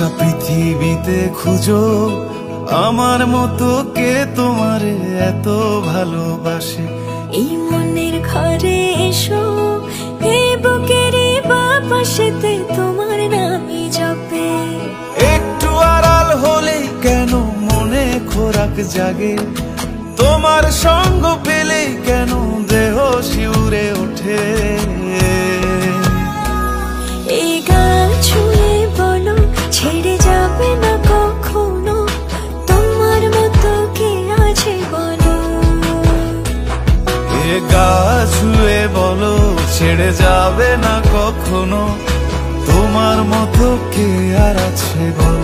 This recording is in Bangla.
গোটা পৃথিবীতে খুঁজো আমার মতো কে তোমারে এত ভালোবাসে। এই মনের ঘরে এসো, এই বুকের বাপাশেতে তোমার নামই জপে। একটু আড়াল হলেই কেন মনে খোরাক জাগে, তোমার সঙ্গ পেলেই কেন দেহ শিউরে ওঠে। এই গান ছুঁয়ে বলো ছেড়ে যাবে না কখনো, তোমার মতো কে আছে বলো। এ গা ছুঁয়ে বলো ছেড়ে যাবে না কখনো, তোমার মতো কে আর আছে বলো।